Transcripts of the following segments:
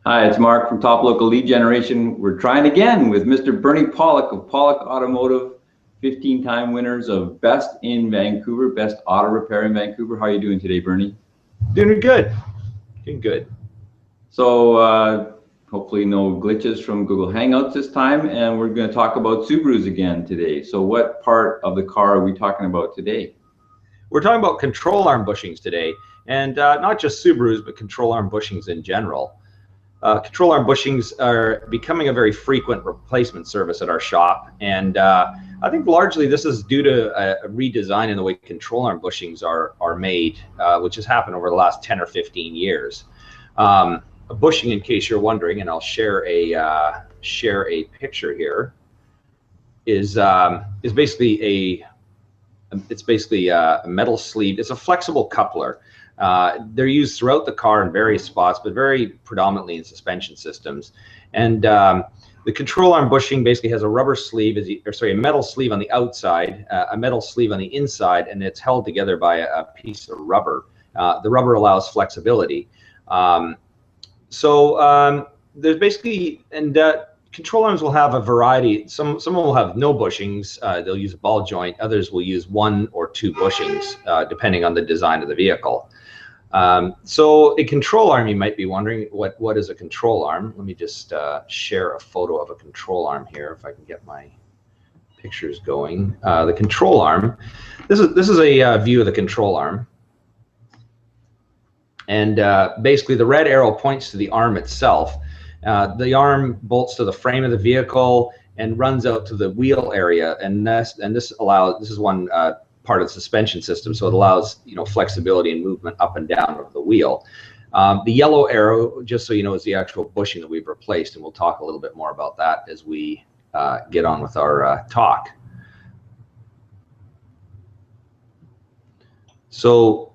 Hi, it's Mark from Top Local Lead Generation. We're trying again with Mr. Bernie Pawlik of Pawlik Automotive, 15-time winners of Best in Vancouver, Best Auto Repair in Vancouver. How are you doing today, Bernie? Doing good. Doing good. So hopefully no glitches from Google Hangouts this time, and we're going to talk about Subarus again today. So what part of the car are we talking about today? We're talking about control arm bushings today, and not just Subarus, but control arm bushings in general. Control arm bushings are becoming a very frequent replacement service at our shop, and I think largely this is due to a redesign in the way control arm bushings are made, which has happened over the last 10 or 15 years. A bushing, in case you're wondering, and I'll share a picture here, is basically a metal sleeve. It's a flexible coupler. They're used throughout the car in various spots, but very predominantly in suspension systems. And the control arm bushing basically has a rubber sleeve, a metal sleeve on the outside, a metal sleeve on the inside, and it's held together by a piece of rubber. The rubber allows flexibility. There's basically, control arms will have a variety. Some will have no bushings. They'll use a ball joint. Others will use 1 or 2 bushings, depending on the design of the vehicle. So a control arm, you might be wondering, what is a control arm? Let me just share a photo of a control arm here, if I can get my pictures going. The control arm, this is a view of the control arm. And basically the red arrow points to the arm itself. The arm bolts to the frame of the vehicle and runs out to the wheel area, and this is one part of the suspension system, so it allows flexibility and movement up and down of the wheel. The yellow arrow, just so you know, is the actual bushing that we've replaced, and we'll talk a little bit more about that as we get on with our talk. So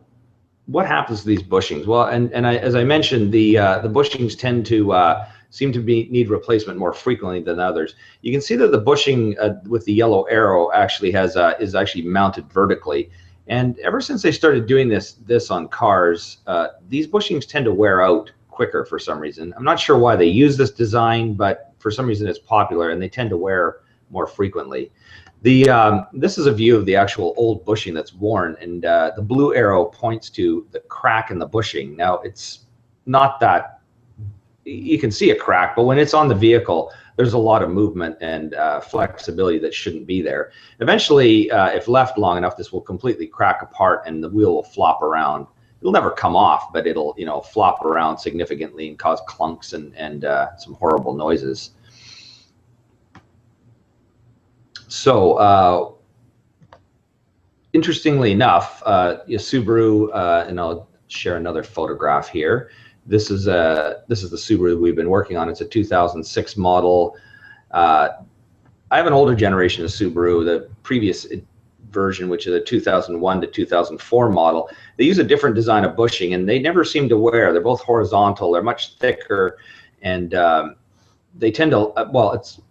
what happens to these bushings? Well, as I mentioned, the bushings tend to seem to need replacement more frequently than others. You can see that the bushing with the yellow arrow actually is actually mounted vertically, and ever since they started doing this on cars, these bushings tend to wear out quicker for some reason. I'm not sure why they use this design, but for some reason it's popular, and they tend to wear more frequently. This is a view of the actual old bushing that's worn, and the blue arrow points to the crack in the bushing. Now, it's not that you can see a crack, but when it's on the vehicle, there's a lot of movement and flexibility that shouldn't be there. Eventually, if left long enough, this will completely crack apart and the wheel will flop around. It'll never come off, but it'll flop around significantly and cause clunks and some horrible noises. So interestingly enough, Subaru, and I'll share another photograph here. This is the Subaru we've been working on. It's a 2006 model. I have an older generation of Subaru, the previous version, which is a 2001 to 2004 model. They use a different design of bushing, and they never seem to wear. They're both horizontal. They're much thicker, and they tend to, well, it's,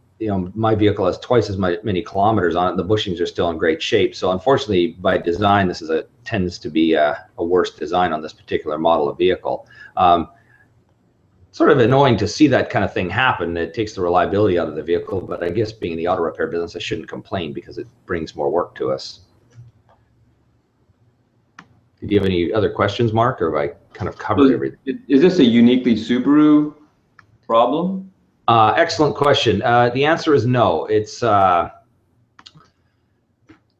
my vehicle has twice as many kilometers on it, and the bushings are still in great shape. So unfortunately, by design, this is tends to be a worse design on this particular model of vehicle. Sort of annoying to see that kind of thing happen. It takes the reliability out of the vehicle, but I guess being in the auto repair business, I shouldn't complain because it brings more work to us. Did you have any other questions, Mark, or have I kind of covered everything? Is this a uniquely Subaru problem? Excellent question. The answer is no. It's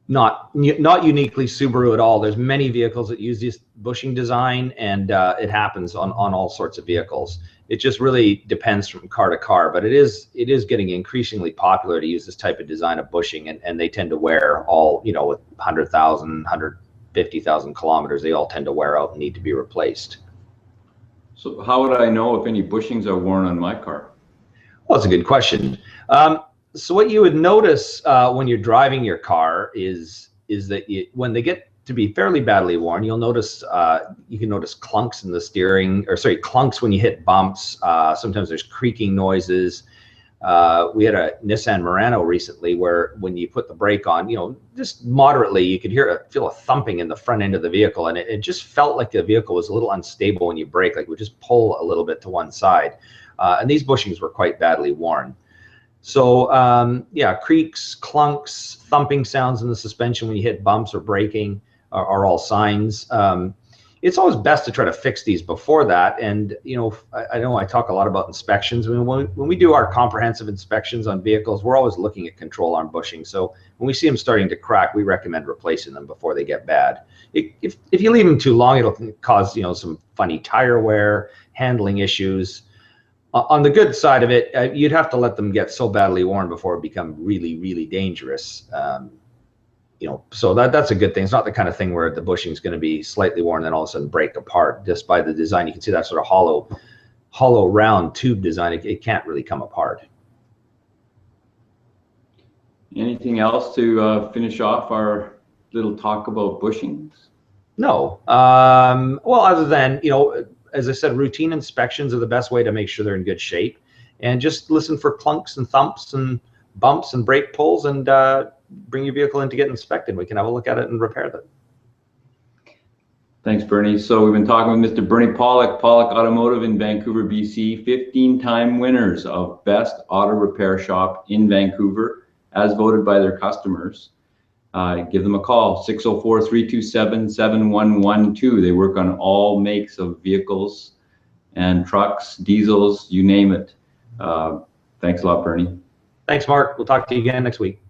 not uniquely Subaru at all. There's many vehicles that use this bushing design, and it happens on all sorts of vehicles. It just really depends from car to car, but it is getting increasingly popular to use this type of design of bushing, and they tend to wear all, with 100,000, 150,000 kilometers, they all tend to wear out and need to be replaced. So how would I know if any bushings are worn on my car? Well, that's a good question. So what you would notice when you're driving your car is that when they get to be fairly badly worn, you'll notice you can notice clunks in the steering, or sorry, clunks when you hit bumps. Sometimes there's creaking noises. We had a Nissan Murano recently where when you put the brake on, just moderately, you could feel a thumping in the front end of the vehicle, and it just felt like the vehicle was a little unstable when you brake, like it would just pull a little bit to one side. and these bushings were quite badly worn. So yeah, creaks, clunks, thumping sounds in the suspension when you hit bumps or braking are all signs. It's always best to try to fix these before that. And I know I talk a lot about inspections. I mean, when we do our comprehensive inspections on vehicles, we're always looking at control arm bushings. So when we see them starting to crack, we recommend replacing them before they get bad. If you leave them too long, it'll cause some funny tire wear, handling issues. On the good side of it, you'd have to let them get so badly worn before it become really, really dangerous. So that's a good thing. It's not the kind of thing where the bushing is going to be slightly worn and then all of a sudden break apart. Just by the design, you can see that sort of hollow round tube design. It can't really come apart. Anything else to finish off our little talk about bushings? No. Well, other than, as I said, routine inspections are the best way to make sure they're in good shape. And just listen for clunks and thumps and bumps and brake pulls, and bring your vehicle in to get inspected. We can have a look at it and repair them. Thanks, Bernie. So we've been talking with Mr. Bernie Pawlik, Pawlik Automotive in Vancouver, BC, 15-time winners of Best Auto Repair Shop in Vancouver, as voted by their customers. Give them a call, 604-327-7112. They work on all makes of vehicles and trucks, diesels, you name it. Thanks a lot, Bernie. Thanks, Mark. We'll talk to you again next week.